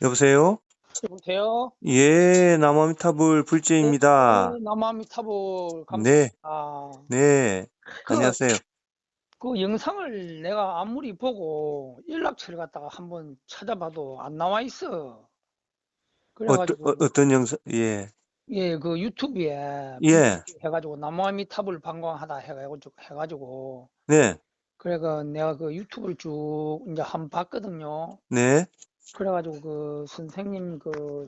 여보세요? 여보세요? 예, 남아미타불 네, 불제입니다. 남아미타불 네, 감사합니다. 네, 그, 안녕하세요. 그 영상을 내가 아무리 보고 연락처를 갖다가 한번 찾아봐도 안 나와 있어. 그래가지고, 어떤 영상, 예, 예, 그 유튜브에 예, 해가지고 남아미타불 방광하다 해가지고, 네, 그래가 내가 그 유튜브를 쭉 이제 한번 봤거든요. 네, 그래가지고 그 선생님 그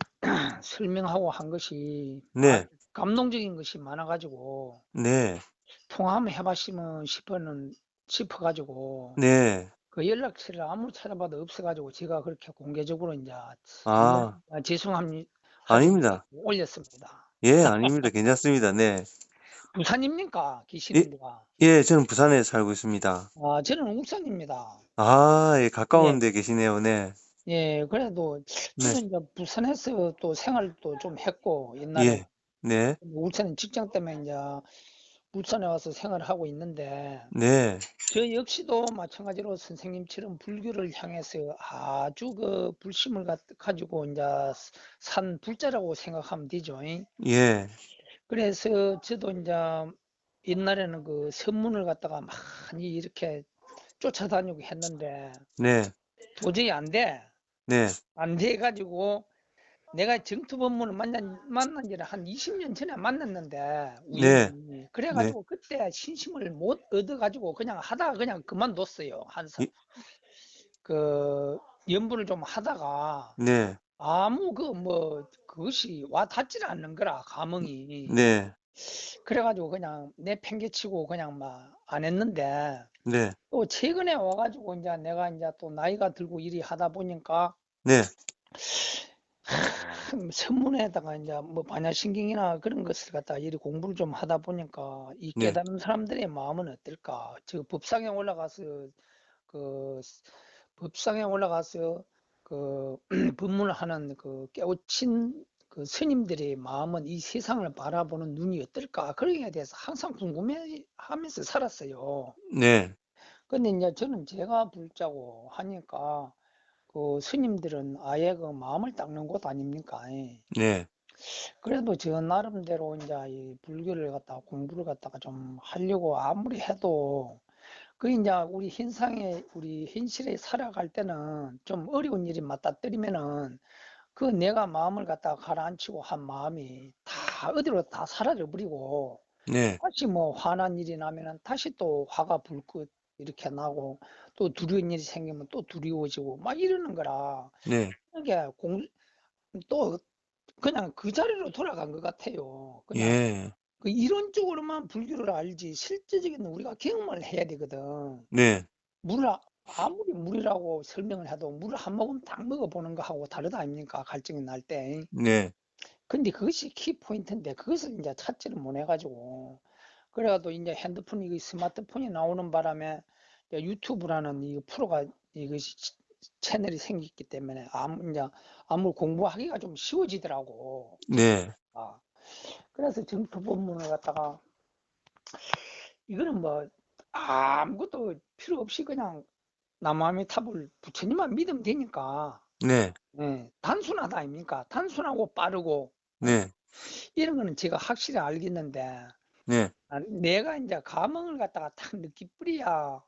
설명하고 한 것이 네, 감동적인 것이 많아가지고, 네, 통화 한번 해봤으면 싶어가지고 네, 그 연락처를 아무리 찾아봐도 없어가지고 제가 그렇게 공개적으로 이제 아, 죄송함 하고 아닙니다. 올렸습니다. 예, 아닙니다. 괜찮습니다. 네. 부산입니까? 예, 계시는 데가? 예, 저는 부산에 살고 있습니다. 아, 저는 울산입니다. 아, 예, 예, 가까운 데 계시네요. 네, 예, 그래도 네, 저는 이제 부산에서 또 생활도 좀 했고 옛날에 예, 네, 울산 직장 때문에 이제 울산에 와서 생활을 하고 있는데 네, 저 역시도 마찬가지로 선생님처럼 불교를 향해서 아주 그 불심을 가지고 이제 산 불자라고 생각하면 되죠. 예, 그래서 저도 이제 옛날에는 그 선문을 갖다가 많이 이렇게 쫓아다니고 했는데 네, 도저히 안 돼. 네, 안 돼 가지고 내가 정투법문을 만난 지는 한 20년 전에 만났는데 네, 우연히 네, 그래가지고 그때 신심을 못 얻어가지고 그냥 하다가 그냥 그만뒀어요. 예, 그 연구를 좀 하다가 네, 아무 그 뭐 그것이 와 닿지를 않는 거라 감흥이. 네, 그래가지고 그냥 내 팽개치고 그냥 막 안 했는데 네, 또 최근에 와가지고 이제 내가 이제 또 나이가 들고 일이 하다 보니까 네, 선문에다가 이제 뭐 반야신경이나 그런 것을 갖다가 이리 공부를 좀 하다 보니까 이 네, 깨달은 사람들의 마음은 어떨까? 저 법상에 올라가서 그 법상에 올라가서 그 법문을 하는 그 깨우친 그 스님들의 마음은 이 세상을 바라보는 눈이 어떨까? 그런 거에 대해서 항상 궁금해하면서 살았어요. 네, 근데 이제 저는 제가 불자고 하니까 그 스님들은 아예 그 마음을 닦는 곳 아닙니까? 네, 그래도 저 나름대로 이제 이 불교를 갖다가 공부를 갖다가 좀 하려고 아무리 해도 그 이제 우리 우리 현실에 살아갈 때는 좀 어려운 일이 맞닥뜨리면은 그 내가 마음을 갖다가 가라앉히고 한 마음이 다 어디로 다 사라져 버리고 네, 다시 뭐 화난 일이 나면은 다시 또 화가 불끈 이렇게 나고 또 두려운 일이 생기면 또 두려워지고 막 이러는 거라 네, 이게 또 그냥 그 자리로 돌아간 것 같아요. 그냥 예, 그 이론적으로만 불교를 알지 실제적인 우리가 경험을 해야 되거든. 네, 물을 아무리 물이라고 설명을 해도 물을 한 모금 딱 먹어보는 거하고 다르다 아닙니까? 갈증이 날 때. 네, 근데 그것이 키포인트인데 그것을 이제 찾지를 못해가지고 그래가지고 이제 핸드폰 이 스마트폰이 나오는 바람에 유튜브라는 이 프로가 이것이 채널이 생겼기 때문에 이제 아무 공부하기가 좀 쉬워지더라고. 네, 아, 그래서 정토 본문을 갖다가 이거는 뭐 아무것도 필요 없이 그냥 남아미 탑을 부처님만 믿으면 되니까 네, 예, 단순하다 아닙니까? 단순하고 빠르고 네, 이런 거는 제가 확실히 알겠는데 네, 내가 이제 감흥을 갖다가 딱 느끼뿌려야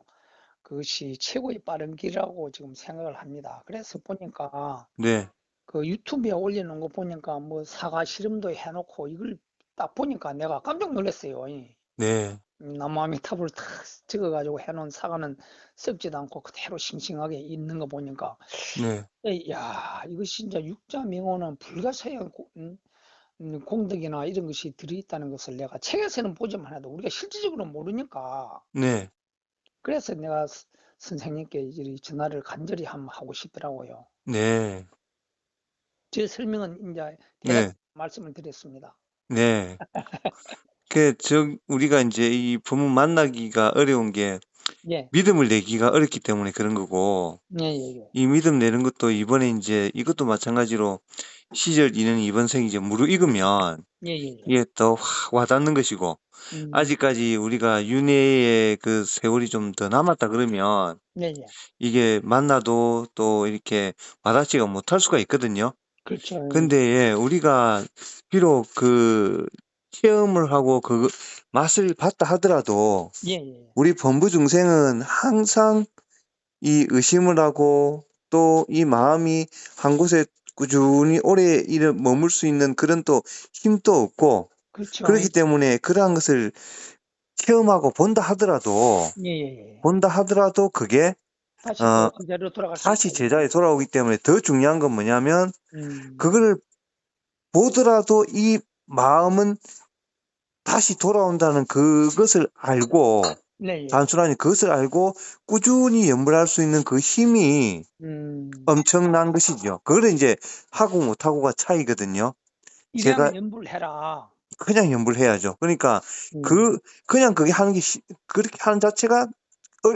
그것이 최고의 빠른 길이라고 지금 생각을 합니다. 그래서 보니까 네, 그 유튜브에 올려놓은 거 보니까 뭐 사과 실험도 해놓고 이걸 딱 보니까 내가 깜짝 놀랐어요. 네, 나무아미탑을 탁 찍어가지고 해놓은 사과는 썩지도 않고 그대로 싱싱하게 있는 거 보니까 네, 야 이것이 진짜 육자명호는 불가사의한 공덕이나 이런 것이 들어있다는 것을 내가 책에서는 보지만 해도 우리가 실질적으로 모르니까 네, 그래서 내가 선생님께 이 전화를 간절히 한번 하고 싶더라고요. 네, 제 설명은 이제 대략 네, 말씀을 드렸습니다. 네. 우리가 이제 이 부모 만나기가 어려운 게 예, 믿음을 내기가 어렵기 때문에 그런 거고, 예, 예, 예. 이 믿음 내는 것도 이번에 이제 이것도 마찬가지로 시절 이는 이번 생이 이제 무르익으면 예, 예, 예. 이게 더 확 와닿는 것이고, 음, 아직까지 우리가 윤회의 그 세월이 좀 더 남았다 그러면 예, 예. 이게 만나도 또 이렇게 와닿지가 못할 수가 있거든요. 그렇죠. 근데 예, 우리가 비록 그 체험을 하고 그 맛을 봤다 하더라도 예, 예, 우리 범부 중생은 항상 이 의심을 하고 또 이 마음이 한 곳에 꾸준히 오래 머물 수 있는 그런 또 힘도 없고 그렇죠. 그렇기 때문에 그러한 것을 체험하고 예, 예, 예. 본다 하더라도 그게 다시 또 어 제자리로 돌아갈 수 있다. 다시 제자리에 돌아오기 때문에 더 중요한 건 뭐냐면 음, 그거를 보더라도 이 마음은 다시 돌아온다는 그것을 알고 네, 예, 예. 단순하니 그것을 알고 꾸준히 연불할 수 있는 그 힘이 음, 엄청난 것이죠. 그거를 이제 하고 못하고가 차이거든요. 제가 이래야면 연불 해라. 그냥 연불해야죠. 그러니까 음, 그 그냥 그게 하는 게 그렇게 하는 자체가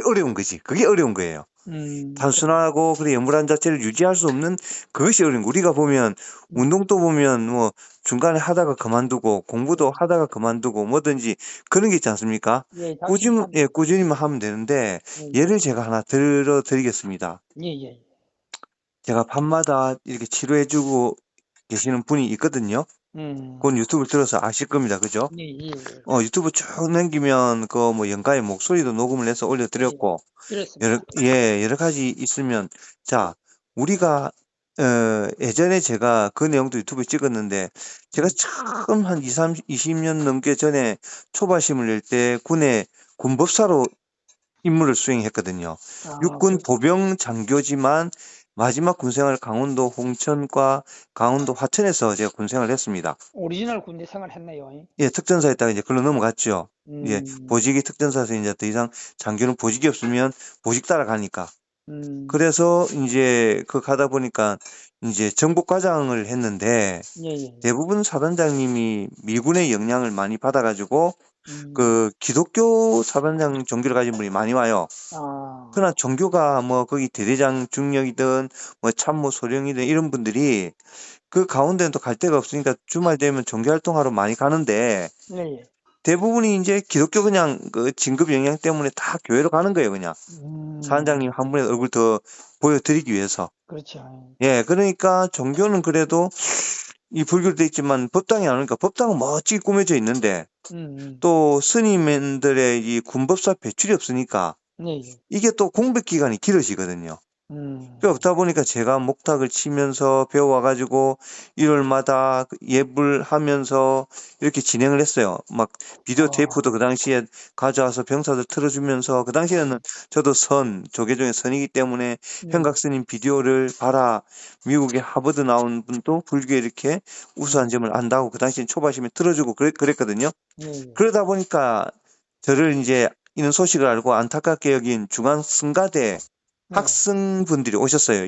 어려운 거지. 그게 어려운 거예요. 그렇죠. 단순하고 그래 연불한 자체를 유지할 수 없는 그것이 어려운 거. 우리가 보면 음, 운동도 보면 뭐 중간에 하다가 그만두고 공부도 그렇죠. 하다가 그만두고 뭐든지 그런 게 있지 않습니까? 예, 자취 참, 꾸준히만 하면 되는데 예, 예, 예를 제가 하나 들어 드리겠습니다. 예, 예, 제가 밤마다 이렇게 치료해주고 계시는 분이 있거든요. 음, 그건 유튜브를 들어서 아실 겁니다. 그죠? 예, 예, 예, 유튜브 쭉 남기면 그 뭐 연가의 목소리도 녹음을 해서 예, 예. 올려드렸고 그렇습니다. 여러 가지 있으면 자 우리가 예전에 제가 그 내용도 유튜브에 찍었는데 제가 음, 처음 한 20년 넘게 전에 초바심을 낼 때 군에 군법사로 임무를 수행했거든요. 아, 육군 그렇습니다. 보병 장교지만 마지막 군생활 강원도 홍천과 강원도 화천에서 제가 군생활을 했습니다. 오리지널 군대 생활 했네요. 예, 특전사에다가 이제 글로 넘어갔죠. 예, 음, 보직이 특전사에서 이제 더 이상 장교는 보직이 없으면 보직 따라가니까. 음, 그래서 이제 그 가다 보니까 이제 정복과장을 했는데 예, 예, 대부분 사단장님이 미군의 영향을 많이 받아가지고 음, 그 기독교 사단장 종교를 가진 분이 많이 와요. 아, 그러나 종교가 뭐 거기 대대장 중령이든 뭐 참모 소령이든 이런 분들이 그 가운데는 또 갈 데가 없으니까 주말 되면 종교 활동하러 많이 가는데 예, 예, 대부분이 이제 기독교 그냥 그 진급 영향 때문에 다 교회로 가는 거예요, 그냥. 사단장님 한 분의 얼굴 더 보여드리기 위해서. 그렇죠. 예, 그러니까 종교는 그래도 이 불교도 돼 있지만 법당이 안 오니까 법당은 멋지게 꾸며져 있는데 음, 또 스님들의 이 군법사 배출이 없으니까 예, 예, 이게 또 공백 기간이 길어지거든요. 음, 없다 보니까 제가 목탁을 치면서 배워와가지고 1월마다 예불 하면서 이렇게 진행을 했어요. 막 비디오 어, 테이프도 그 당시에 가져와서 병사들 틀어주면서 그 당시에는 저도 조계 중에 선이기 때문에 예, 현각스님 비디오를 봐라. 미국의 하버드 나온 분도 불교에 이렇게 우수한 음, 점을 안다고 그 당시에 초바심에 틀어주고 그랬거든요. 예, 예, 그러다 보니까 저를 이제 이런 소식을 알고 안타깝게 여긴 중앙 승가대 예, 학생분들이 오셨어요.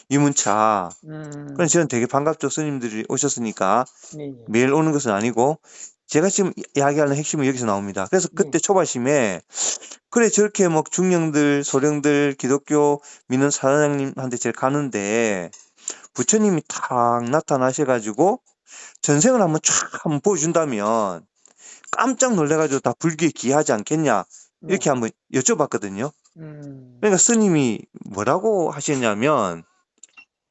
이문차. 그래서 음, 저는 되게 반갑죠. 스님들이 오셨으니까. 예, 예, 매일 오는 것은 아니고. 제가 지금 이야기하는 핵심은 여기서 나옵니다. 그래서 예, 그때 초바심에, 그래, 저렇게 뭐 중령들, 소령들, 기독교 믿는 사장님한테 제가 가는데, 부처님이 탁 나타나셔가지고, 전생을 한번 쫙 한번 보여준다면, 깜짝 놀래가지고 다 불교에 기하지 않겠냐. 네, 이렇게 한번 여쭤봤거든요. 음, 그러니까 스님이 뭐라고 하셨냐면,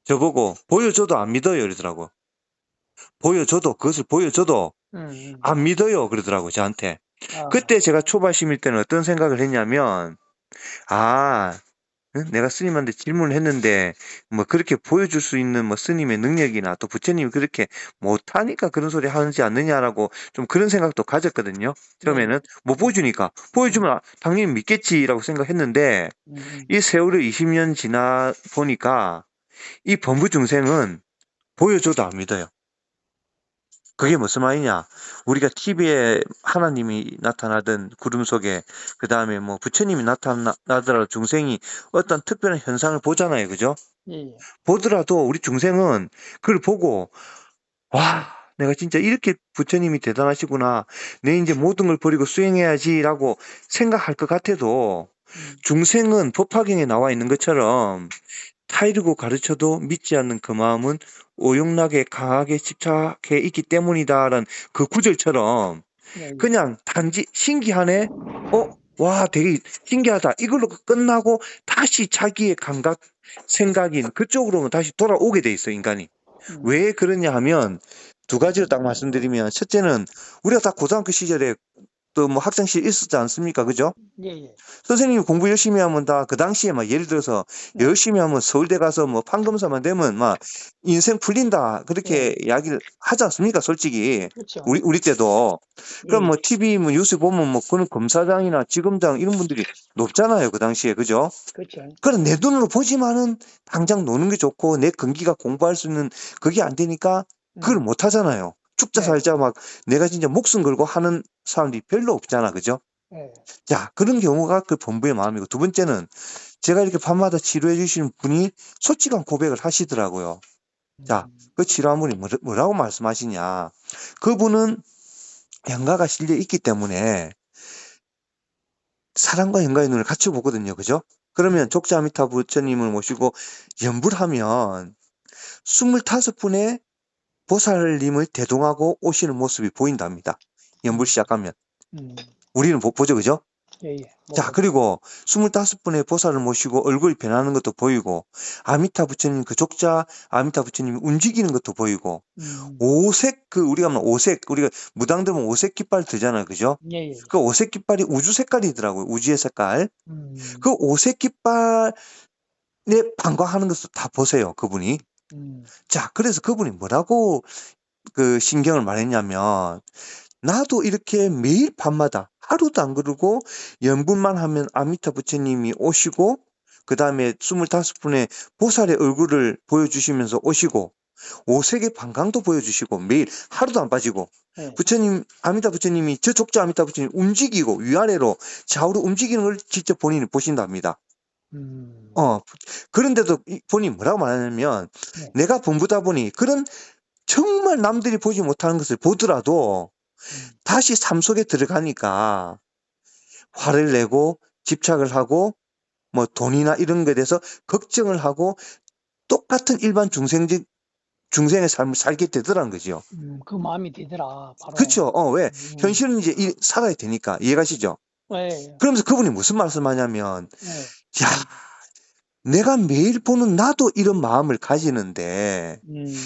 저보고 보여줘도 안 믿어요 이러더라고. 그것을 보여줘도 음, 안 믿어요 그러더라고 저한테. 아, 그때 제가 초바심일 때는 어떤 생각을 했냐면 아 응? 내가 스님한테 질문을 했는데 뭐 그렇게 보여줄 수 있는 뭐 스님의 능력이나 또 부처님이 그렇게 못하니까 그런 소리 하지 않느냐라고 좀 그런 생각도 가졌거든요. 네, 네, 처음에는 못 보여주니까 음, 보여주면 당연히 믿겠지라고 생각했는데 음, 이 세월이 20년 지나 보니까 이 범부 중생은 보여줘도 안 믿어요. 그게 무슨 말이냐? 우리가 TV에 하나님이 나타나든 구름 속에 그 다음에 뭐 부처님이 나타나더라도 중생이 어떤 특별한 현상을 보잖아요, 그죠? 예, 예, 보더라도 우리 중생은 그걸 보고 와, 내가 진짜 이렇게 부처님이 대단하시구나. 내 이제 모든 걸 버리고 수행해야지라고 생각할 것 같아도 중생은 법화경에 나와 있는 것처럼 타이르고 가르쳐도 믿지 않는 그 마음은 오용락에 강하게 집착해 있기 때문이다라는 그 구절처럼 예, 예. 그냥 단지 신기하네? 와, 되게 신기하다. 이걸로 끝나고 다시 자기의 감각, 생각인 그쪽으로 다시 돌아오게 돼 있어, 인간이. 왜 그러냐 하면 두 가지로 딱 말씀드리면 첫째는 우리가 다 고등학교 시절에 또 뭐 학창시절 있었지 않습니까? 그죠? 예, 예. 선생님이 공부 열심히 하면 다 그 당시에 막 예를 들어서 열심히 하면 서울대 가서 뭐 판검사만 되면 막 인생 풀린다. 그렇게 이야기를 하지 않습니까? 솔직히. 그렇죠. 우리 때도. 그럼 예, 뭐 TV 뭐 뉴스 보면 뭐 그런 검사장이나 지검장 이런 분들이 높잖아요. 그 당시에. 그죠? 그렇죠. 그럼 내 눈으로 보지만은 당장 노는 게 좋고 내 근기가 공부할 수 있는 그게 안 되니까 그걸 못 하잖아요. 죽자 네. 살자 막 내가 진짜 목숨 걸고 하는 사람들이 별로 없잖아. 그죠? 예, 자, 그런 경우가 그 본부의 마음이고 두 번째는 제가 이렇게 밤마다 치료해 주시는 분이 솔직한 고백을 하시더라고요. 자, 그 치료한 분이 뭐라고 말씀하시냐. 그분은 영가가 실려 있기 때문에 사랑과 영가의 눈을 같이 보거든요. 그죠? 그러면 족자 아미타 부처님을 모시고 연불 하면 25분의 보살님을 대동하고 오시는 모습이 보인답니다. 연불 시작하면. 우리는 보죠. 그죠? 예, 예. 자, 그리고 25분의 보살을 모시고 얼굴이 변하는 것도 보이고, 아미타 부처님, 그 족자 아미타 부처님이 움직이는 것도 보이고, 오색, 우리가 뭐 오색, 우리가 무당 들면 오색 깃발 들잖아요. 그죠? 예, 예. 그 오색 깃발이 우주 색깔이더라고요. 우주의 색깔. 그 오색 깃발에 반광하는 것도 다 보세요. 그분이. 자, 그래서 그분이 뭐라고 그 신경을 말했냐면, 나도 이렇게 매일 밤마다 하루도 안 그러고 연분만 하면 아미타 부처님이 오시고 그 다음에 25분의 보살의 얼굴을 보여주시면서 오시고 오색의 반강도 보여주시고 매일 하루도 안 빠지고 부처님 아미타 부처님이 저 족자 아미타 부처님 움직이고 위아래로 좌우로 움직이는 걸 직접 본인이 보신답니다. 그런데도 본인이 뭐라고 말하냐면 내가 본부다 보니 그런 정말 남들이 보지 못하는 것을 보더라도 다시 삶 속에 들어가니까 화를 내고 집착을 하고 뭐 돈이나 이런 것에 대해서 걱정을 하고 똑같은 일반 중생의 삶을 살게 되더라는 거죠. 그 마음이 되더라. 바로. 그렇죠. 왜? 현실은 이제 살아야 되니까. 이해가시죠? 예, 그러면서 그분이 무슨 말씀하냐면 예. 야, 내가 매일 보는 나도 이런 마음을 가지는데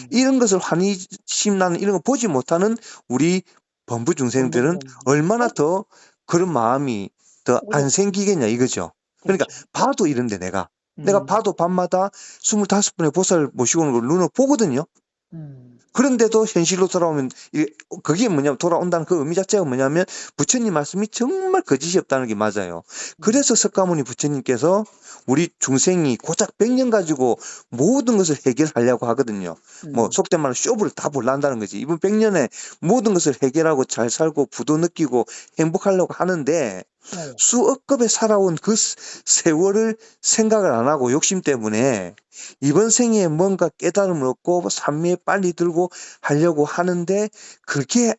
이런 것을 환희심 나는 이런 거 보지 못하는 우리 범부 중생들은 얼마나 더 그런 마음이 더 안 생기겠냐 이거죠. 그러니까 봐도 이런데 내가 봐도 밤마다 25분의 보살 모시고 오는 걸 눈으로 보거든요. 그런데도 현실로 돌아오면 그게 뭐냐면 돌아온다는 그 의미 자체가 뭐냐면 부처님 말씀이 정말 거짓이 없다는 게 맞아요. 그래서 석가모니 부처님께서 우리 중생이 고작 100년 가지고 모든 것을 해결하려고 하거든요. 뭐 속된 말로 쇼부를 다 볼란다는 거지. 이번 100년에 모든 것을 해결하고 잘 살고 부도 느끼고 행복하려고 하는데 수억 겁에 살아온 그 세월을 생각을 안 하고 욕심 때문에 이번 생에 뭔가 깨달음을 얻고 산미에 빨리 들고 하려고 하는데 그게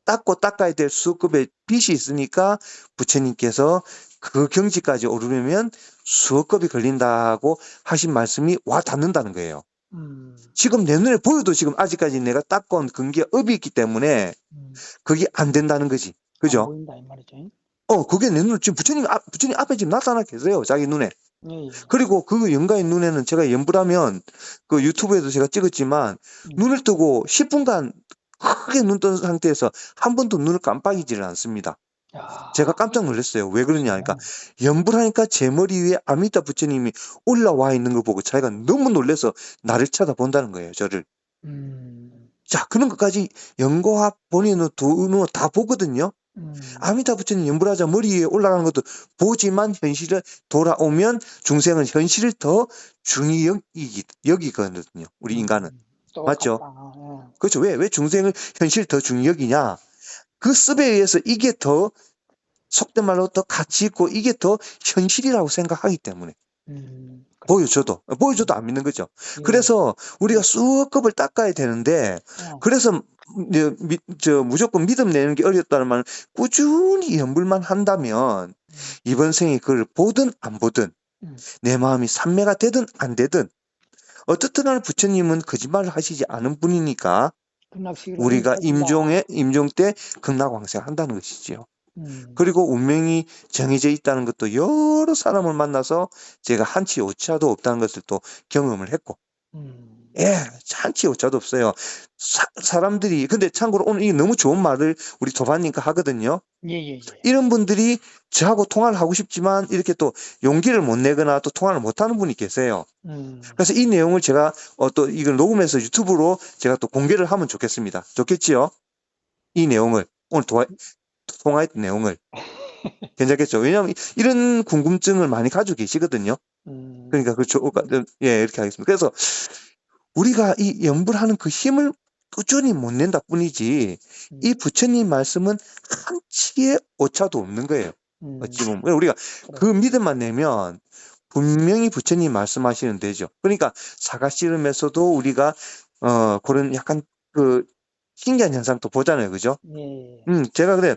닦고 닦아야 될 수억 겁의 빚이 있으니까 부처님께서 그 경지까지 오르려면 수억 겁이 걸린다고 하신 말씀이 와 닿는다는 거예요. 지금 내 눈에 보여도 지금 아직까지 내가 닦아온 근기가 업이 있기 때문에 그게 안 된다는 거지. 그죠? 안 보인다 이 말이죠. 그게 내 눈에 지금 부처님 앞에 지금 나타나 계세요. 자기 눈에. 예, 예. 그리고 그 영가의 눈에는 제가 연불하면 그 유튜브에도 제가 찍었지만 눈을 뜨고 10분간 크게 눈 뜬 상태에서 한 번도 눈을 깜빡이지를 않습니다. 야, 제가 깜짝 놀랐어요. 왜 그러냐 하니까 연불하니까 제 머리 위에 아미타 부처님이 올라와 있는 걸 보고 자기가 너무 놀라서 나를 쳐다본다는 거예요. 저를. 자, 그런 것까지 연고와 본인은 두 눈으로 다 보거든요. 아미타 부처님 연불하자 머리 위에 올라가는 것도 보지만 현실에 돌아오면 중생은 현실을 더 중히 여기거든요. 우리 인간은. 맞죠? 똑같다. 그렇죠. 왜 중생을 현실을 더 중히 여기냐? 그 습에 의해서 이게 더 속된 말로 더 가치 있고 이게 더 현실이라고 생각하기 때문에. 보여줘도 안 믿는 거죠. 그래서 우리가 수억급을 닦아야 되는데 그래서 무조건 믿음 내는 게 어렵다는 말은 꾸준히 연불만 한다면 이번 생에 그걸 보든 안 보든 음, 내 마음이 삼매가 되든 안 되든 어떻든 간에 부처님은 거짓말을 하시지 않은 분이니까 극락시키로 우리가 인사한다. 임종 때 극락왕생을 한다는 것이지요. 음, 그리고 운명이 정해져 있다는 것도 여러 사람을 만나서 제가 한치 오차도 없다는 것을 또 경험을 했고, 음, 예, 한치 오차도 없어요. 사람들이, 근데 참고로 오늘 이 너무 좋은 말을 우리 도반님과 하거든요. 예, 예, 예. 이런 분들이 저하고 통화를 하고 싶지만 이렇게 또 용기를 못 내거나 또 통화를 못 하는 분이 계세요. 음, 그래서 이 내용을 제가 또 이걸 녹음해서 유튜브로 제가 또 공개를 하면 좋겠습니다. 좋겠지요? 이 내용을, 오늘 통화했던 내용을. 괜찮겠죠? 왜냐하면 이런 궁금증을 많이 가지고 계시거든요. 음, 그러니까 예, 이렇게 하겠습니다. 그래서 우리가 이 염불 하는 그 힘을 꾸준히 못 낸다 뿐이지 이 음, 부처님 말씀은 한치의 오차도 없는 거예요. 음, 어찌 보면 우리가 그래. 그 믿음만 내면 분명히 부처님 말씀하시는 되죠. 그러니까 사과 씨름에서도 우리가 그런 약간 그 신기한 현상도 보잖아요. 그죠? 예, 제가 그래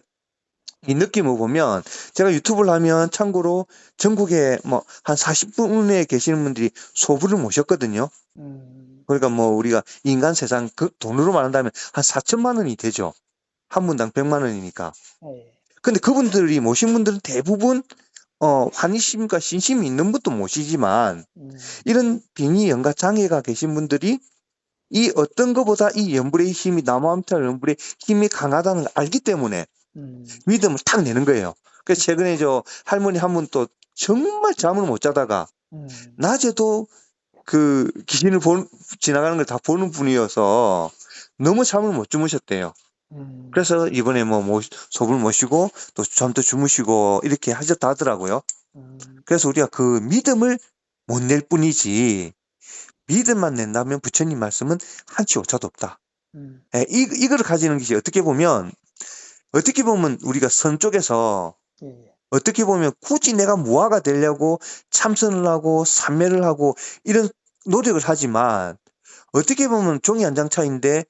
이 느낌을 보면 제가 유튜브를 하면 참고로 전국에 뭐 한 40분에 계시는 분들이 소부를 모셨거든요. 음, 그러니까 뭐 우리가 인간 세상 그 돈으로 말한다면 한 4천만 원이 되죠. 한 분당 100만 원이니까. 예, 근데 그분들이 모신 분들은 대부분 환희심과 신심이 있는 분도 모시지만 음, 이런 빙의 연가 장애가 계신 분들이 이 어떤 것보다 이 연불의 힘이 나무함탈 연불의 힘이 강하다는 걸 알기 때문에 음, 믿음을 탁 내는 거예요. 그래서 최근에 저 할머니 한 분 또 정말 잠을 못 자다가 음, 낮에도 그 귀신을 지나가는 걸 다 보는 분이어서 너무 잠을 못 주무셨대요. 음, 그래서 이번에 뭐 소불 모시고 또 잠도 주무시고 이렇게 하셨다 하더라고요. 음, 그래서 우리가 그 믿음을 못 낼 뿐이지 믿음만 낸다면 부처님 말씀은 한치 오차도 없다. 음, 예, 이거를 가지는 것이 어떻게 보면 우리가 선 쪽에서 예, 예, 어떻게 보면 굳이 내가 무화가 되려고 참선을 하고 삼매를 하고 이런 노력을 하지만 어떻게 보면 종이 한 장 차이인데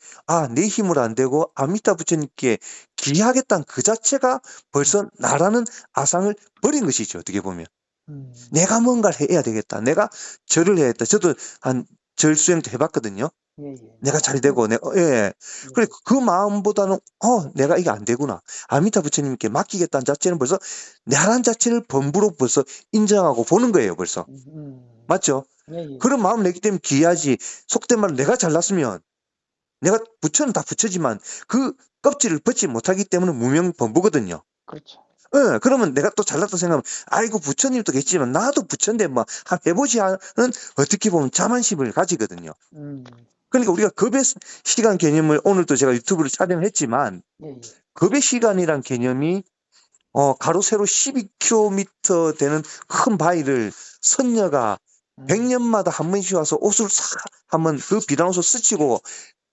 내 힘으로 안 되고 아미타 부처님께 기하겠다는 그 자체가 음, 벌써 나라는 아상을 버린 것이죠. 어떻게 보면 음, 내가 뭔가를 해야 되겠다. 내가 절을 해야겠다. 저도 한 절 수행도 해봤거든요. 예, 예, 내가 잘 되고, 하셨습니다. 예. 그래, 예, 그 마음보다는, 내가 이게 안 되구나. 아미타 부처님께 맡기겠다는 자체는 벌써, 나란 자체를 범부로 벌써 인정하고 보는 거예요, 벌써. 맞죠? 예, 예, 그런 마음 내기 때문에 귀하지. 속된 말로 내가 잘났으면, 내가 부처는 다 부처지만, 그 껍질을 벗지 못하기 때문에 무명 범부거든요. 그렇죠. 예, 그러면 내가 또 잘났다 생각하면, 아이고, 부처님도 계시지만, 나도 부처인데, 뭐, 한 해보지 하는, 어떻게 보면 자만심을 가지거든요. 음, 그러니까 우리가 급의 시간 개념을 오늘도 제가 유튜브를 촬영했지만 예, 예, 급의 시간이란 개념이 가로 세로 12km 되는 큰 바위를 선녀가 음, 100년마다 한 번씩 와서 옷을 싹 한번 그 비단 옷을 스치고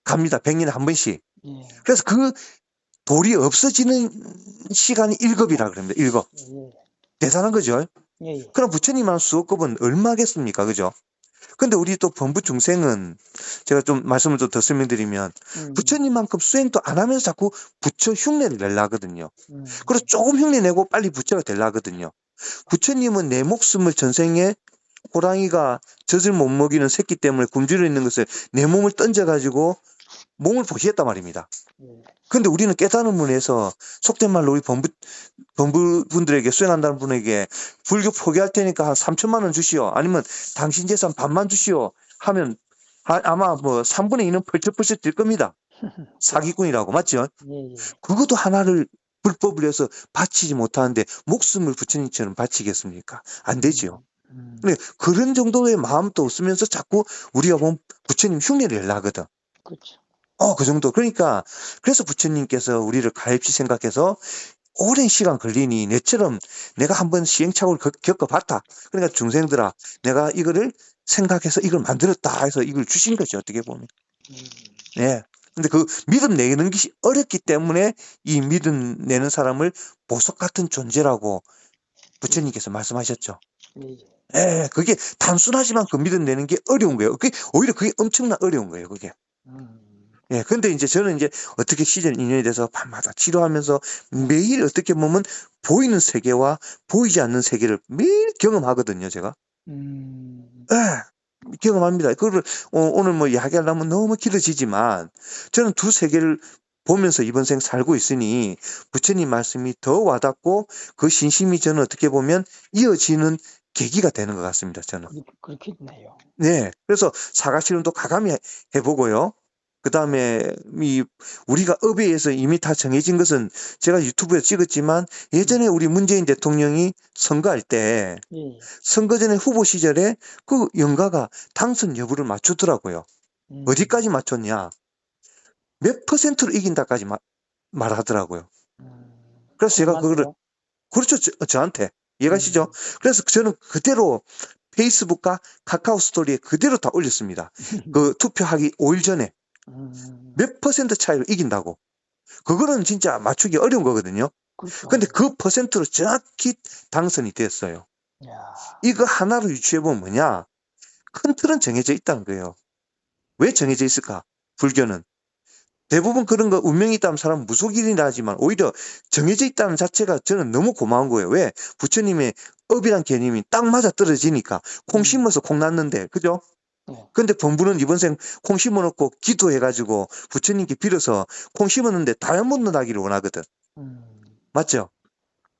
갑니다. 100년에 한 번씩. 예, 그래서 그 돌이 없어지는 시간이 1급이라 그럽니다. 1급. 예, 대단한 거죠. 예, 예, 그럼 부처님한 수급은 얼마겠습니까? 그죠? 근데 우리 또 범부 중생은 제가 좀 말씀을 좀 더 설명드리면 음, 부처님만큼 수행도 안 하면서 자꾸 부처 흉내를 내려 하거든요. 그래서 음, 조금 흉내 내고 빨리 부처가 되려 하거든요. 부처님은 내 목숨을 전생에 호랑이가 젖을 못 먹이는 새끼 때문에 굶주려 있는 것을 내 몸을 던져가지고 몸을 보시했단 말입니다. 예, 근데 우리는 깨달은 문에서 속된 말로 우리 범부분들에게 수행한다는 분에게 불교 포기할 테니까 한 3천만 원 주시오. 아니면 당신 재산 반만 주시오. 하면 아마 뭐 3분의 2는 펄쩍펄쩍 될 겁니다. 그렇죠. 사기꾼이라고. 맞죠? 예, 예, 그것도 하나를 불법을 해서 바치지 못하는데 목숨을 부처님처럼 바치겠습니까? 안 되지요. 음, 음, 근데 그런 정도의 마음도 없으면서 자꾸 우리가 보면 부처님 흉내를 내려 하거든. 그렇죠. 그 정도. 그러니까, 그래서 부처님께서 우리를 가엾이 생각해서 오랜 시간 걸리니 내처럼 내가 한번 시행착오를 겪어봤다. 그러니까 중생들아, 내가 이거를 생각해서 이걸 만들었다 해서 이걸 주신 거죠. 어떻게 보면. 음, 예. 근데 그 믿음 내는 것이 어렵기 때문에 이 믿음 내는 사람을 보석 같은 존재라고 예, 부처님께서 말씀하셨죠. 예, 예, 예, 그게 단순하지만 그 믿음 내는 게 어려운 거예요. 오히려 그게 엄청나 어려운 거예요, 그게. 음, 예, 근데 이제 저는 이제 어떻게 시절 인연이 돼서 밤마다 치료하면서 매일 어떻게 보면 보이는 세계와 보이지 않는 세계를 매일 경험하거든요, 제가. 음, 예, 경험합니다. 그거를 오늘 뭐 이야기하려면 너무 길어지지만 저는 두 세계를 보면서 이번 생 살고 있으니 부처님 말씀이 더 와닿고 그 신심이 저는 어떻게 보면 이어지는 계기가 되는 것 같습니다, 저는. 그렇겠네요. 네. 그래서 사과실험도 가감히 해보고요. 그 다음에, 우리가 업에 의해서 이미 다 정해진 것은 제가 유튜브에 찍었지만 예전에 우리 문재인 대통령이 선거할 때 예, 선거 전에 후보 시절에 그 영가가 당선 여부를 맞추더라고요. 어디까지 맞췄냐? 몇 퍼센트로 이긴다까지 말하더라고요. 그래서 제가 그거를, 얼마인데요? 그렇죠. 저한테. 이해가시죠? 그래서 저는 그대로 페이스북과 카카오 스토리에 그대로 다 올렸습니다. 그 투표하기 5일 전에 음, 몇 퍼센트 차이로 이긴다고. 그거는 진짜 맞추기 어려운 거거든요. 그렇죠. 근데 그 퍼센트로 정확히 당선이 됐어요. 야, 이거 하나로 유추해보면 뭐냐? 큰 틀은 정해져 있다는 거예요. 왜 정해져 있을까? 불교는. 대부분 그런 거 운명이 있다는 사람은 무속인이라 하지만 오히려 정해져 있다는 자체가 저는 너무 고마운 거예요. 왜? 부처님의 업이란 개념이 딱 맞아 떨어지니까 콩 심어서 콩 났는데 그죠? 네. 근데 범부는 이번 생 콩 심어놓고 기도해가지고 부처님께 빌어서 콩 심었는데 다이아몬드 나기를 원하거든. 음, 맞죠?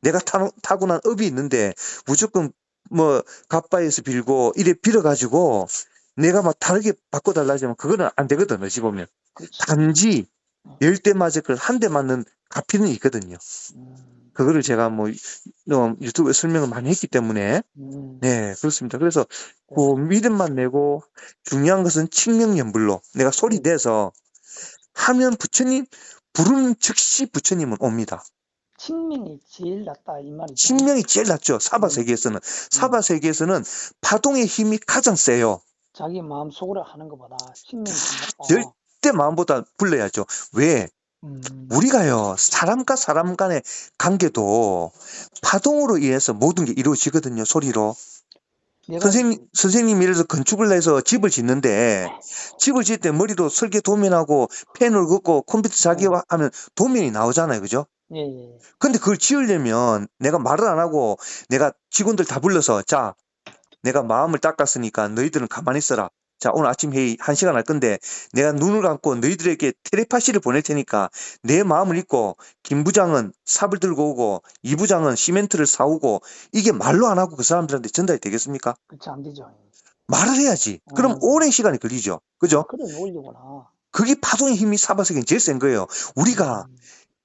내가 타고난 업이 있는데 무조건 뭐 갑바에서 빌고 이래 빌어가지고 내가 막 다르게 바꿔달라 하지만 그거는 안 되거든. 어찌 보면. 그렇죠. 단지 10대 맞을 걸 한 대 맞는 가피는 있거든요. 음, 그거를 제가 뭐 유튜브에 설명을 많이 했기 때문에 음, 네 그렇습니다. 그래서 네. 그 믿음만 내고 중요한 것은 칭명연불로 내가 소리 내서 하면 부처님 부르는 즉시 부처님은 옵니다. 친명이 제일 낫다 이 말이죠. 신명이 제일 낫죠. 사바 음, 세계에서는. 음. 사바 세계에서는 파동의 힘이 가장 세요. 자기 마음 속으로 하는 것보다 친명이 더 낫다. 절대 마음보다 불러야죠. 왜? 음, 우리가요, 사람과 사람 간의 관계도 파동으로 인해서 모든 게 이루어지거든요, 소리로. 내가 선생님이 예를 들어서 건축을 해서 집을 짓는데, 집을 짓을 때 머리로 설계 도면하고 펜을 긋고 컴퓨터 자기화하면 도면이 나오잖아요, 그죠? 예, 예. 근데 그걸 지으려면 내가 말을 안 하고 내가 직원들 다 불러서, 자, 내가 마음을 닦았으니까 너희들은 가만히 있어라. 자, 오늘 아침 회의 1시간 할 건데 내가 눈을 감고 너희들에게 텔레파시를 보낼 테니까 내 마음을 읽고 김 부장은 삽을 들고 오고 이 부장은 시멘트를 사오고 이게 말로 안 하고 그 사람들한테 전달이 되겠습니까? 그렇지 안 되죠. 말을 해야지. 그럼 오랜 시간이 걸리죠. 그죠? 그래 올리구나. 그게 파동의 힘이 사바세계는 제일 센 거예요. 우리가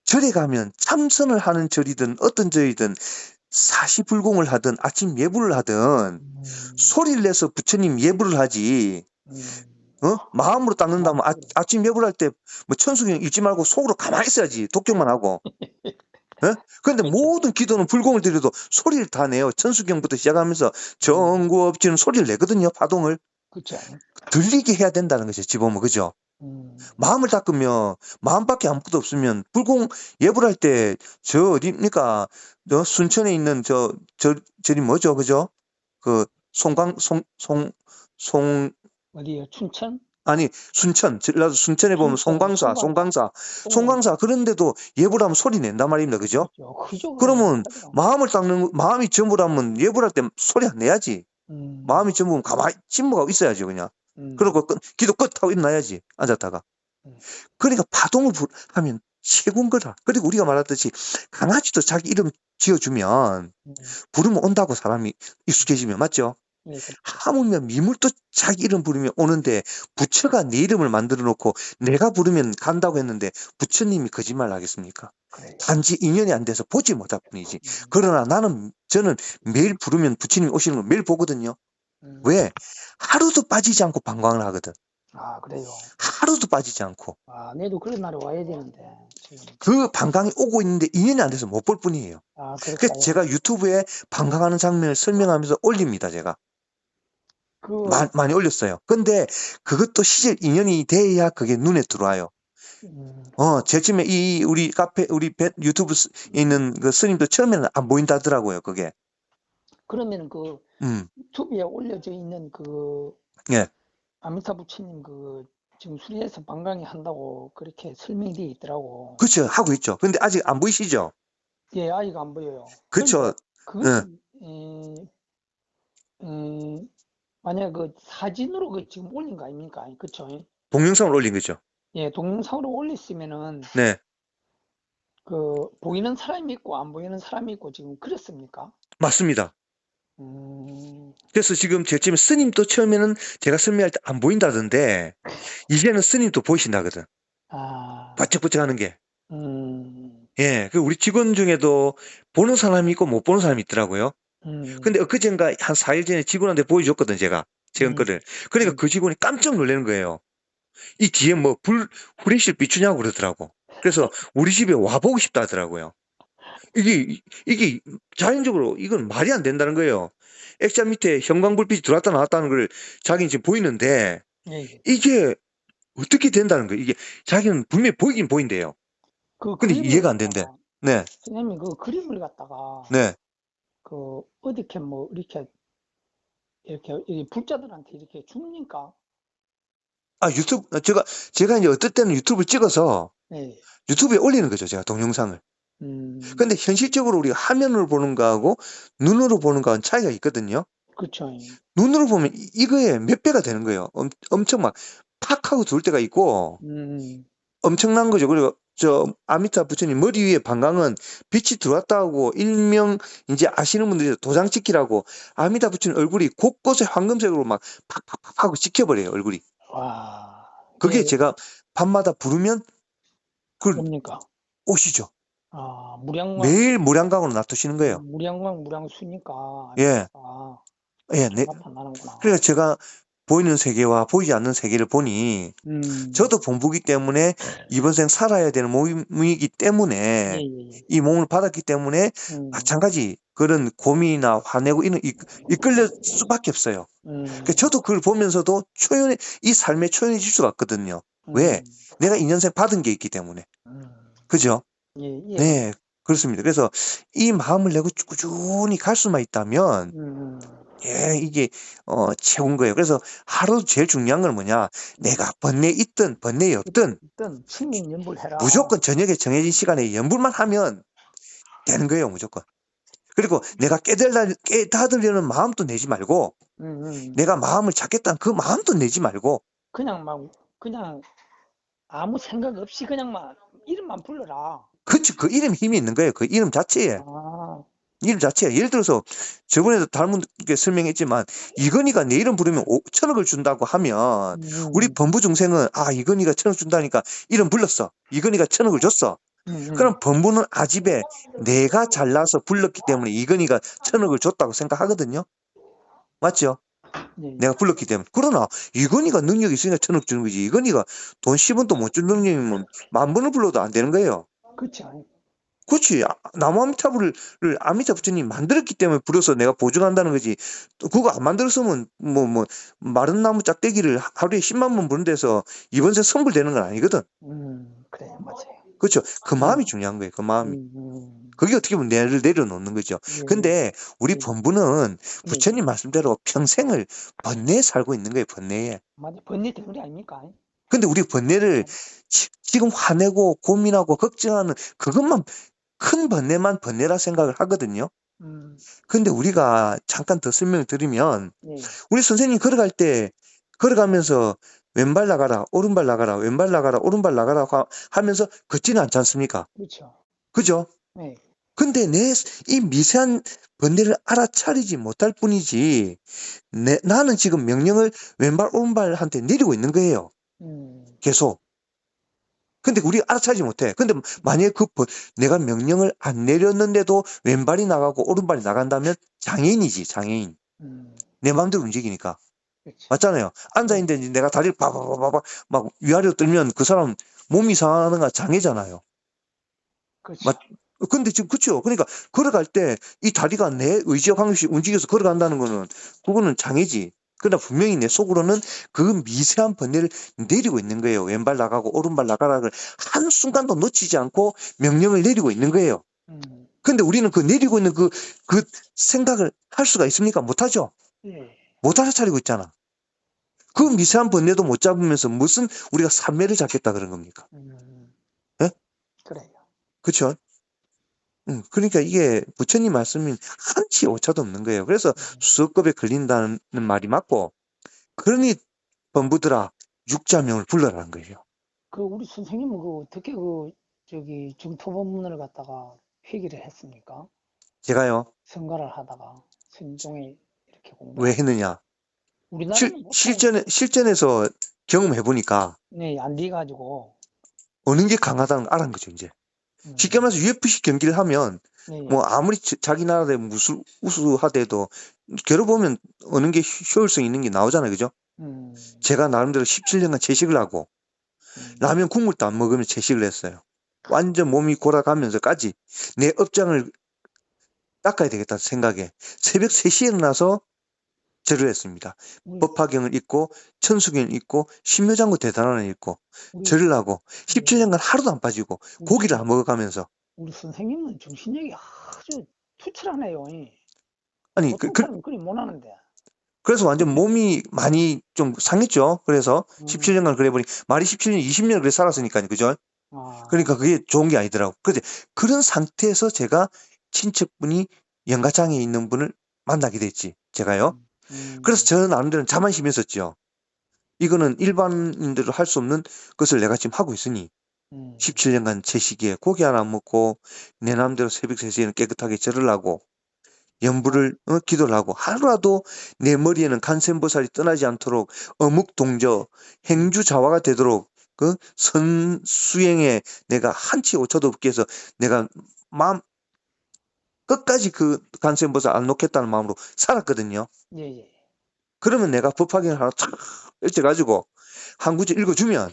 절에 가면 참선을 하는 절이든 어떤 절이든 사시불공을 하든 아침 예불을 하든 소리를 내서 부처님 예불을 하지. 마음으로 닦는다면 아침 예불 할 때 뭐 천수경 읽지 말고 속으로 가만히 있어야지. 독경만 하고. 그런데 모든 기도는 불공을 드려도 소리를 다 내요. 천수경부터 시작하면서 정구업지는 소리를 내거든요. 파동을. 그렇죠. 들리게 해야 된다는 거죠. 지보면 그죠? 마음을 닦으면 마음밖에 아무것도 없으면 불공 예불할 때 저 어디입니까? 저 순천에 있는 저리 뭐죠? 그죠? 그 어디요? 춘천? 아니 순천 전라도 순천에 보면 춘천, 송광사 그런데도 예불하면 소리 낸단 말입니다. 그죠? 그죠. 그죠. 그러면 마음이 전부라면 예불할 때 소리 안 내야지. 마음이 전부면 가만히 침묵하고 있어야지 그냥. 그리고 기도 끝하고 일어나야지 앉았다가. 그러니까 파동을 하면 최고인 거다. 그리고 우리가 말했듯이 강아지도 자기 이름 지어주면 부르면 온다고 사람이 익숙해지면 맞죠? 예, 그렇죠. 하물며 미물도 자기 이름 부르면 오는데 부처가 내 이름을 만들어 놓고 내가 부르면 간다고 했는데 부처님이 거짓말 하겠습니까? 그래요. 단지 인연이 안 돼서 보지 못할 뿐이지. 그러나 저는 매일 부르면 부처님이 오시는 걸 매일 보거든요. 왜? 하루도 빠지지 않고 방광을 하거든. 아, 그래요. 하루도 빠지지 않고. 아, 내도 그런 날에 와야 되는데 지금. 그 방광이 오고 있는데 인연이 안 돼서 못 볼 뿐이에요. 아, 그래서 그렇다. 제가 유튜브에 방광하는 장면을 설명하면서 올립니다, 제가. 많이 올렸어요. 근데 그것도 시절 인연이 돼야 그게 눈에 들어와요. 제쯤에 우리 카페, 유튜브에 있는 그 스님도 처음에는 안 보인다더라고요, 그게. 그러면 그 유튜브에 올려져 있는 그 예. 아미타 부처님 그 지금 수리해서 방광이 한다고 그렇게 설명이 되어 있더라고. 그렇죠. 하고 있죠. 근데 아직 안 보이시죠? 예, 아이가 안 보여요. 그렇죠. 그런데 예. 그것이 만약 그 사진으로 그 지금 올린 거 아닙니까? 그쵸? 동영상을 올린 거죠. 예, 동영상으로 올렸으면은 네. 그 보이는 사람이 있고 안 보이는 사람이 있고 지금 그랬습니까? 맞습니다. 음, 그래서 지금 제쯤에 스님도 처음에는 제가 설명할 때 안 보인다던데, 이제는 스님도 보이신다거든. 아, 바짝바짝 하는 게. 음, 예. 그 우리 직원 중에도 보는 사람이 있고 못 보는 사람이 있더라고요. 음, 근데 엊그젠가 한 4일 전에 직원한테 보여줬거든, 제가. 최근 음, 거를. 그러니까 음. 그 직원이 깜짝 놀라는 거예요. 이 뒤에 뭐 후레쉬를 비추냐고 그러더라고. 그래서 우리 집에 와보고 싶다 하더라고요. 이게 자연적으로 이건 말이 안 된다는 거예요. 액자 밑에 형광불빛이 들어왔다 나왔다는 걸 자기는 지금 보이는데 예, 예. 이게 어떻게 된다는 거예요. 이게 자기는 분명히 보이긴 보인대요. 그 근데 그림을 이해가 안 된대. 갖다가, 네, 선생님이 그 그림을 갖다가, 네. 그, 어떻게 뭐, 이렇게 불자들한테 이렇게 줍니까? 아, 제가 이제 어떨 때는 유튜브를 찍어서 네. 유튜브에 올리는 거죠. 제가 동영상을. 음, 근데 현실적으로 우리가 화면으로 보는 거하고 눈으로 보는 거하고는 차이가 있거든요. 그쵸. 눈으로 보면 이거에 몇 배가 되는 거예요. 엄청 막 팍 하고 돌 때가 있고 음, 엄청난 거죠. 그리고 저 아미타 부처님 머리 위에 방광은 빛이 들어왔다 하고 일명 이제 아시는 분들이 도장 찍기라고 아미타 부처님 얼굴이 곳곳에 황금색으로 막 팍팍팍 하고 찍혀버려요. 얼굴이. 와, 그게 그, 제가 밤마다 부르면 그걸 옵니까? 오시죠. 아, 매일 무량강으로 놔두시는 거예요. 무량수니까 예, 아미타가 예, 네. 잘 나타나는구나. 그래서 제가 보이는 세계와 보이지 않는 세계를 보니 음, 저도 본부기 때문에 이번 생 살아야 되는 몸이기 예, 때문에 예, 예. 이 몸을 받았기 때문에 음, 마찬가지 그런 고민이나 화내고 이런 이끌릴 수밖에 없어요. 그러니까 음, 저도 그걸 보면서도 이 삶에 초연해질 수가 없거든요. 왜? 음, 내가 2년생 받은 게 있기 때문에. 음, 그죠? 예, 예. 네, 그렇습니다. 그래서 이 마음을 내고 꾸준히 갈 수만 있다면 음, 예, 이게 최고인 거예요. 그래서 하루 제일 중요한 건 뭐냐? 음. 내가 번뇌 있든 번뇌 없든 일단 신민연불해라. 무조건 저녁에 정해진 시간에 연불만 하면 되는 거예요, 무조건. 그리고 내가 깨닫으려는 마음도 내지 말고, 음, 음. 내가 마음을 잡겠다는 그 마음도 내지 말고, 그냥 막 그냥 아무 생각 없이 그냥 막 이름만 불러라. 그 이름 힘이 있는 거예요. 그 이름 자체에. 아, 이름 자체에. 예를 들어서, 저번에도 다른 분께 설명했지만, 이건희가 내 이름 부르면 1,000억을 준다고 하면, 우리 음, 범부 중생은, 아, 이건희가 1,000억 준다니까 이름 불렀어. 이건희가 1,000억을 줬어. 음, 음. 그럼 범부는 아집에 내가 잘나서 불렀기 때문에 이건희가 1,000억을 줬다고 생각하거든요. 맞죠? 예, 예. 내가 불렀기 때문에. 그러나 이건희가 능력이 있으니까 1,000억 주는 거지. 이건희가 돈 10원도 못 줄 능력이면 10,000번을 불러도 안 되는 거예요. 그치. 그렇지. 나무 아미타불을 아미타 부처님 만들었기 때문에 불어서 내가 보증한다는 거지. 또 그거 안 만들었으면 마른 나무 짝대기를 하루에 10만 번 부는 데서 이번 생 선불되는 건 아니거든. 그래, 맞아요. 그렇죠. 그 마음이 음, 중요한 거예요. 그 마음이. 음, 음. 그게 어떻게 보면 내를 내려놓는 거죠. 예, 근데 우리 예, 본부는 예, 예. 부처님 말씀대로 평생을 번뇌에 살고 있는 거예요. 번뇌에. 맞아. 번뇌 때문에 아닙니까? 근데 우리 번뇌를 지금 화내고 고민하고 걱정하는 그것만 큰 번뇌만 번뇌라 생각을 하거든요. 음, 근데 우리가 잠깐 더 설명을 드리면 예, 우리 선생님 걸어갈 때 걸어가면서 왼발 나가라 오른발 나가라 왼발 나가라 오른발 나가라 하면서 걷지는 않지 않습니까? 그렇죠. 그죠? 예, 근데 이 미세한 번뇌를 알아차리지 못할 뿐이지 나는 지금 명령을 왼발 오른발한테 내리고 있는 거예요. 음, 계속. 근데 우리가 알아차리지 못해. 근데 만약에 내가 명령을 안 내렸는데도 왼발이 나가고 오른발이 나간다면 장애인이지, 장애인. 음, 내 마음대로 움직이니까. 그렇지. 맞잖아요. 예, 앉아있는데 내가 다리를 바바바바바 막 위아래로 들면 그 사람 몸이 상하는 거 장애잖아요. 그렇죠. 맞, 근데 지금 그쵸. 그러니까 걸어갈 때 이 다리가 내 의지와 관계없이 움직여서 걸어간다는 거는 그거는 장애지. 그러나 분명히 내 속으로는 그 미세한 번뇌를 내리고 있는 거예요. 왼발 나가고 오른발 나가라를 한순간도 놓치지 않고 명령을 내리고 있는 거예요. 음, 근데 우리는 그 내리고 있는 그 생각을 할 수가 있습니까? 못하죠. 예, 못 알아차리고 있잖아. 그 미세한 번뇌도 못 잡으면서 무슨 우리가 삼매를 잡겠다 그런 겁니까? 음, 예? 그래요. 그쵸? 그러니까 이게 부처님 말씀이 한치 오차도 없는 거예요. 그래서 음, 수급에 걸린다는 말이 맞고, 그러니 범부들아 육자명을 불러라는 거예요. 그 우리 선생님은 그 어떻게 그 저기 증토법문을 갖다가 회귀를 했습니까? 제가요, 선거를 하다가 선종에 이렇게 공부를 왜 하다. 했느냐? 우리나라는 보통 실전에서 경험해보니까 네, 안 돼가지고 어느 게 강하다는 걸 알은 거죠, 이제. 쉽게 음, 말해서 UFC 경기를 하면, 뭐, 네, 아무리 자기 나라에 우수하대도, 겨뤄보면 어느 게 효율성 있는 게 나오잖아요, 그죠? 음, 제가 나름대로 17년간 채식을 하고, 음, 라면 국물도 안 먹으면 채식을 했어요. 완전 몸이 골아가면서까지 내 업장을 닦아야 되겠다 생각에 새벽 3시에 일어나서 절을 했습니다. 우리 법화경을 읽고 천수경을 읽고 신묘장구 대단원을 읽고 우리 절을 하고 네, 17년간 하루도 안 빠지고 우리 고기를 안 먹어가면서 우리 선생님은 정신력이 아주 투철하네요. 이. 아니 보통 사람은 그리 못하는데. 그래서 완전 몸이 많이 좀 상했죠. 그래서 음, 17년간 그래 보니 말이 17년 20년 그래 살았으니까요. 그죠? 아, 그러니까 그게 좋은 게 아니더라고. 그런데 그런 상태에서 제가 친척분이 영가장애 있는 분을 만나게 됐지. 제가요. 음, 그래서 음, 저는 나름대로 자만심이 있었죠. 이거는 일반인들로 할 수 없는 것을 내가 지금 하고 있으니 음, 17년간 제 시기에 고기 하나 안 먹고 내 마음대로 새벽 3시에는 깨끗하게 절을 하고 아, 연부를 기도를 하고 하루라도 내 머리에는 간센보살이 떠나지 않도록 어묵동저 음, 행주자화가 되도록 그 선수행에 내가 한치 오차도 없게 해서 내가 마음 끝까지 그 간센보살 안 놓겠다는 마음으로 살았거든요. 예, 예. 그러면 내가 법화경을 하나 탁 펼쳐가지고 한 구절 읽어주면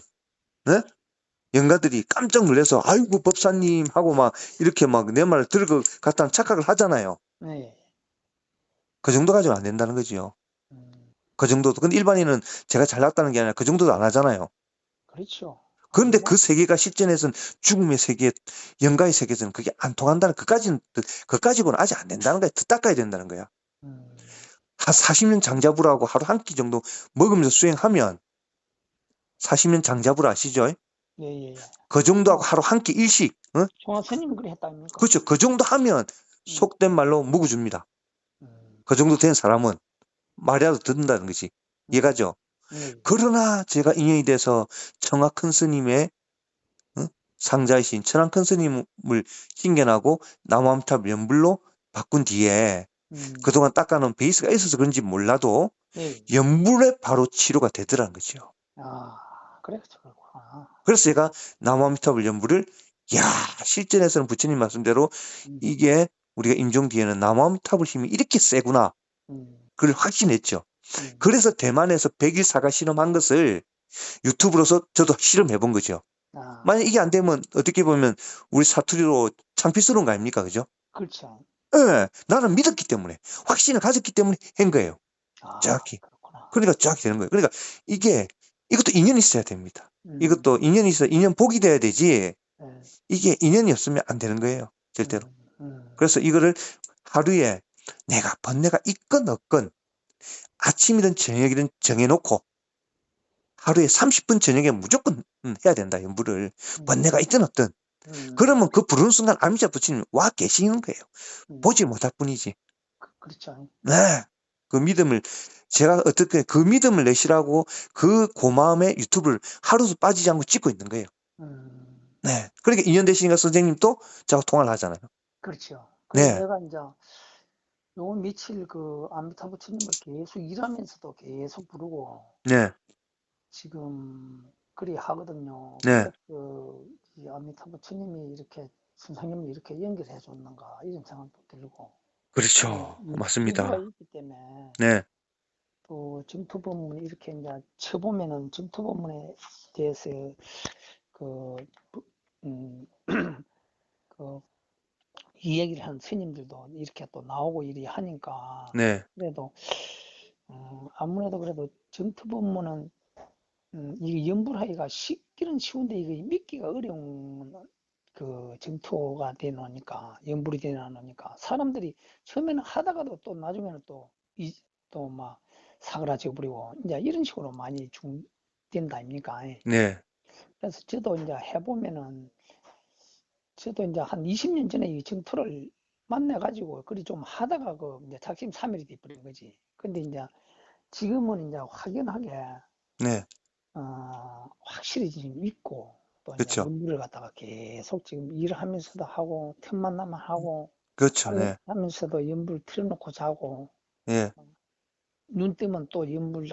네? 영가들이 깜짝 놀라서 아이고 법사님 하고 막 이렇게 막 내 말을 들을 것 같다는 착각을 하잖아요. 네, 그 정도 가지고 안 된다는 거지요. 음, 그 정도도. 근데 일반인은 제가 잘났다는 게 아니라 그 정도도 안 하잖아요. 그렇죠. 그런데 아니면, 그 세계가 실전에서는 죽음의 세계, 영가의 세계에서는 그게 안 통한다는, 그까지고는 아직 안 된다는 거야. 더 닦아야 된다는 거야. 음, 한 40년 장자부라고 하루 한 끼 정도 먹으면서 수행하면 40년 장자부를 아시죠? 예, 예, 예. 그 정도하고 하루 한 끼 일식, 어? 총화 스님은 그래 했다 아닙니까? 그렇죠. 그 정도 하면 음, 속된 말로 묵어줍니다. 음, 그 정도 된 사람은 말이라도 듣는다는 거지. 음, 이해가죠? 예, 그러나 제가 인연이 돼서 청하 큰 스님의 상자이신 천안 큰 스님을 신견하고 나무암탑 연불로 바꾼 뒤에 음, 그동안 닦아놓은 베이스가 있어서 그런지 몰라도 예. 연불에 바로 치료가 되더라는 거죠. 아, 그래서 그렇구나. 그래서 제가 나무암탑을 연불을 야 실전에서는 부처님 말씀대로 음, 이게 우리가 임종 뒤에는 나무암탑의 힘이 이렇게 세구나 음, 그걸 확신했죠. 음, 그래서 대만에서 100일 사가 실험한 것을 유튜브로서 저도 실험해 본 거죠. 만약 아, 이게 안 되면 어떻게 보면 우리 사투리로 창피스러운 거 아닙니까? 그죠? 그렇죠. 예, 나는 믿었기 때문에, 확신을 가졌기 때문에 한 거예요. 아, 정확히. 그렇구나. 그러니까 정확히 되는 거예요. 그러니까 이게, 이것도 인연이 있어야 됩니다. 음, 이것도 인연이 있어, 인연 복이 돼야 되지, 예, 이게 인연이 없으면 안 되는 거예요. 절대로. 음, 음, 그래서 이거를 하루에 내가 번뇌가 있건 없건 아침이든 저녁이든 정해놓고 하루에 30분 저녁에 무조건 해야 된다, 연부를. 음, 번뇌가 있든 없든. 음, 그러면 그 부르는 순간 암자 부처님 와 계시는 거예요. 음, 보지 못할 뿐이지. 그렇죠. 네. 그 믿음을, 제가 어떻게 그 믿음을 내시라고 그 고마움에 유튜브를 하루도 빠지지 않고 찍고 있는 거예요. 음, 네. 그러니까 인연 되시니까 선생님도 저하고 통화를 하잖아요. 그렇죠. 그래서 네. 내가 이제 요 며칠 그 아미타부 스님을 계속 일하면서도 계속 부르고 네. 지금 그리 하거든요. 네. 그래서 이 아미타부 스님이 이렇게 선생님을 이렇게 연결해 줬는가 이런 생각도 들고 또 그렇죠. 유튜브가 맞습니다. 있기 때문에 네. 또 정토법문 이렇게 이제 쳐보면은 정토법문에 대해서 그, 음, 그 이야기를 한 스님들도 이렇게 또 나오고 이리 하니까 네. 그래도 아무래도 그래도 정토법문은 이게 연불하기가 쉽기는 쉬운데 이게 믿기가 어려운 그 정토가 되노니까 연불이 되노니까 사람들이 처음에는 하다가도 또 나중에는 또 이 또 막 사그라져 버리고 이제 이런 식으로 많이 된다 아닙니까? 네, 그래서 저도 이제 해보면은 저도 이제 한 20년 전에 이 정토를 만나가지고 그리 좀 하다가 그 이제 작심삼일이 돼버린 거지. 근데 이제 지금은 이제 확연하게 네, 확실히 지금 믿고 또 이제 그렇죠. 연구를 갖다가 계속 지금 일을 하면서도 하고 틈만 나면 하고 그렇죠. 네, 하면서도 연불 틀어놓고 자고 예. 눈 뜨면 또 연불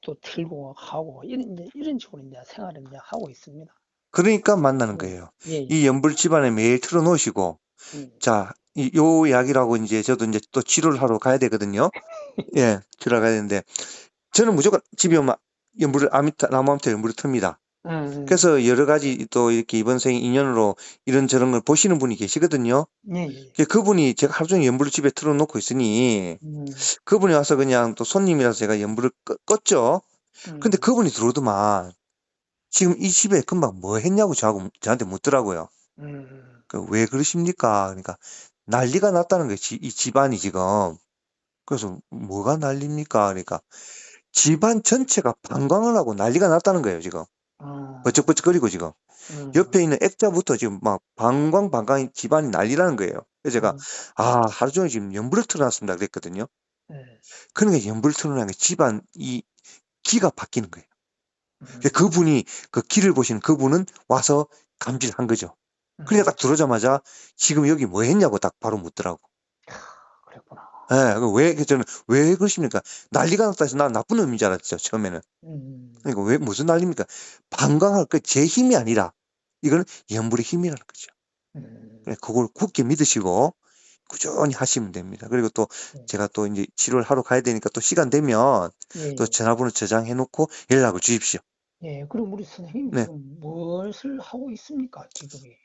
또 틀고 하고 이런 식으로 이제 생활을 이제 하고 있습니다. 그러니까 만나는 예, 거예요. 예, 예. 이 연불 집안에 매일 틀어놓으시고, 예. 자, 요 이야기라고 이제 저도 이제 또 치료를 하러 가야 되거든요. 예, 치료를 가야 되는데, 저는 무조건 집에 오면 나무함터 연불을 틉니다. 음, 음. 그래서 여러 가지 또 이렇게 이번 생 인연으로 이런저런 걸 보시는 분이 계시거든요. 예, 예. 그분이 제가 하루 종일 연불을 집에 틀어놓고 있으니, 음, 그분이 와서 그냥 또 손님이라서 제가 연불을 껐죠. 근데 음, 그분이 들어오더만, 지금 이 집에 금방 뭐 했냐고 저한테 묻더라고요. 음, 왜 그러십니까? 그러니까 난리가 났다는 거예요. 이 집안이 지금. 그래서 뭐가 난립니까? 그러니까 집안 전체가 방광을 하고 난리가 났다는 거예요, 지금. 아, 버쩍버쩍거리고 지금. 음, 옆에 있는 액자부터 지금 막 방광 집안이 난리라는 거예요. 그래서 제가, 음, 하루 종일 지금 연불을 틀어놨습니다. 그랬거든요. 예, 그러니까 연불을 틀어놓은 게 집안 이 기가 바뀌는 거예요. 음, 그분이 그 기를 보시는 그분은 와서 감지를 한 거죠. 그러니까 딱 들어오자마자 지금 여기 뭐 했냐고 딱 바로 묻더라고. 그랬구나. 예, 저는 왜 그러십니까? 난리가 났다 해서 난 나쁜 놈인 줄 알았죠, 처음에는. 음, 그러니까 무슨 난리입니까? 방광할 제 힘이 아니라, 이거는 연불의 힘이라는 거죠. 음, 그걸 굳게 믿으시고, 꾸준히 하시면 됩니다. 그리고 또, 예, 제가 또 이제 치료를 하러 가야 되니까 또 시간 되면, 또 예, 전화번호 저장해 놓고 연락을 주십시오. 예. 그럼 우리 선생님 네. 지금 무엇을 하고 있습니까? 직업이?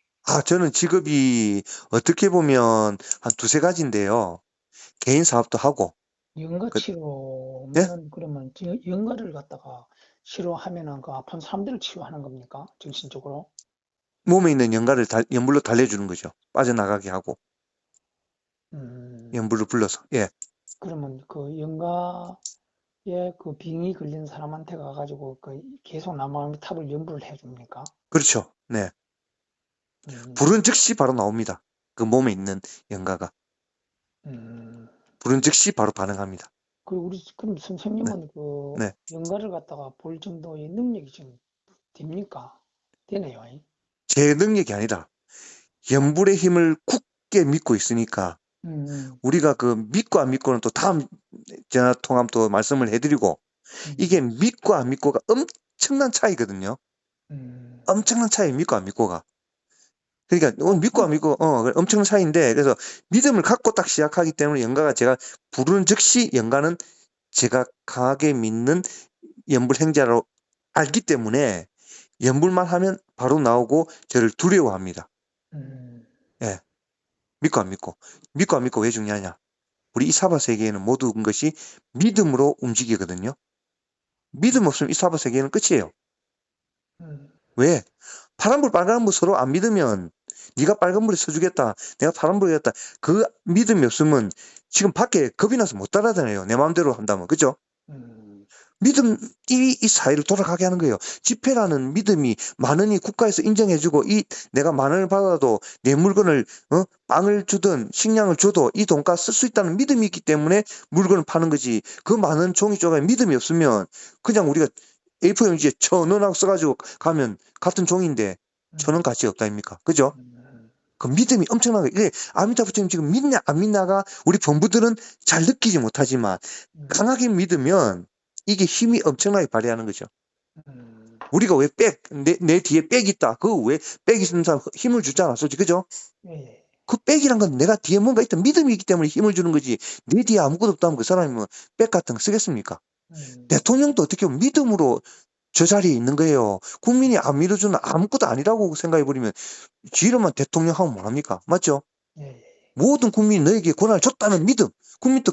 저는 직업이 어떻게 보면 한 두세 가지인데요. 개인 사업도 하고, 연가 그, 예? 치료면은 그러면 연가를 갖다가 치료하면은 그 아픈 사람들을 치료하는 겁니까? 정신적으로? 몸에 있는 연가를 연불로 달래주는 거죠. 빠져나가게 하고, 음, 연불을 불러서. 예. 그러면 그 연가에 그 빙이 걸린 사람한테 가가지고 그 계속 남아있는 탑을 연부를 해줍니까? 그렇죠. 네. 음, 불은 즉시 바로 나옵니다. 그 몸에 있는 연가가. 음. 불은 즉시 바로 반응합니다. 그럼 네. 선생님은 그 네. 연가를 갖다가 볼 정도의 능력이 좀 됩니까? 되네요. 제 능력이 아니라 연불의 힘을 굳게 믿고 있으니까 음, 우리가 그 믿고 안 믿고는 또 다음 전화 통화면 또 말씀을 해드리고 이게 음, 믿고 안 믿고가 엄청난 차이거든요. 음. 엄청난 차이 믿고 안 믿고가. 그러니까 어, 믿고 안 믿고 엄청난 차이인데 그래서 믿음을 갖고 딱 시작하기 때문에 연가가 제가 부르는 즉시 연가는 제가 강하게 믿는 연불행자로 알기 때문에 연불만 하면 바로 나오고 저를 두려워합니다. 음, 예, 믿고 안 믿고. 믿고 안 믿고 왜 중요하냐? 우리 이 사바 세계에는 모든 것이 믿음으로 움직이거든요. 믿음 없으면 이 사바 세계는 끝이에요. 음, 왜? 파란불 빨간불 서로 안 믿으면 네가 빨간불에 서주겠다. 내가 파란불이겠다. 그 믿음이 없으면 지금 밖에 겁이 나서 못 따라다녀요. 내 마음대로 한다면. 그죠? 음, 믿음이 이 사회를 돌아가게 하는 거예요. 지폐라는 믿음이 많으니 국가에서 인정해주고 내가 만 원을 받아도 내 물건을 빵을 주든 식량을 줘도 이 돈가 쓸 수 있다는 믿음이 있기 때문에 물건을 파는 거지. 그 많은 종이 조각에 믿음이 없으면 그냥 우리가 A4 용지에 1,000원 써가지고 가면 같은 종인데 1,000원 음, 가치 없다 아닙니까? 그죠? 음, 그 믿음이 엄청난 거예요. 이게 아미타부처님 지금 믿냐 안 믿냐가 우리 본부들은 잘 느끼지 못하지만 음, 강하게 믿으면 이게 힘이 엄청나게 발휘하는 거죠. 음. 우리가 왜 내 뒤에 백 있다. 그 왜 백 있는 사람 힘을 주잖아. 솔직히, 그죠? 예, 그 백이란 건 내가 뒤에 뭔가 있다. 믿음이 있기 때문에 힘을 주는 거지. 내 뒤에 아무것도 없다면 그 사람이 뭐 백 같은 거 쓰겠습니까? 음, 대통령도 어떻게 보면 믿음으로 저 자리에 있는 거예요. 국민이 안 믿어주는 아무것도 아니라고 생각해버리면 지이름만 대통령 하면 뭐합니까? 맞죠? 예, 예. 모든 국민이 너에게 권한을 줬다는 믿음. 국민도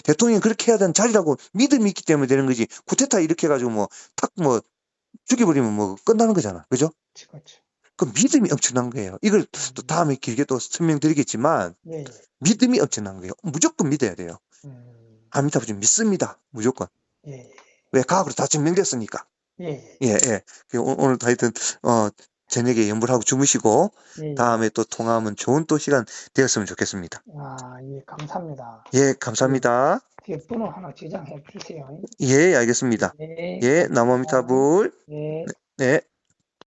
대통령이 그렇게 해야 되는 자리라고 믿음이 있기 때문에 되는 거지. 쿠데타 이렇게 해가지고 죽여버리면 끝나는 거잖아. 그죠? 그치, 그치. 그 믿음이 엄청난 거예요. 이걸 또 음, 다음에 길게 또 설명드리겠지만, 예, 예. 믿음이 엄청난 거예요. 무조건 믿어야 돼요. 음, 아미타불 좀 믿습니다. 무조건. 예, 왜? 과학으로 다 증명됐으니까. 예, 예, 예. 오늘 하여튼, 저녁에 연불하고 주무시고, 예, 다음에 또 통화하면 좋은 또 시간 되었으면 좋겠습니다. 아, 예, 감사합니다. 예, 예, 감사합니다. 번호 하나 저장해 주세요. 예, 알겠습니다. 예, 예, 감사합니다. 나무아미타불. 예. 네.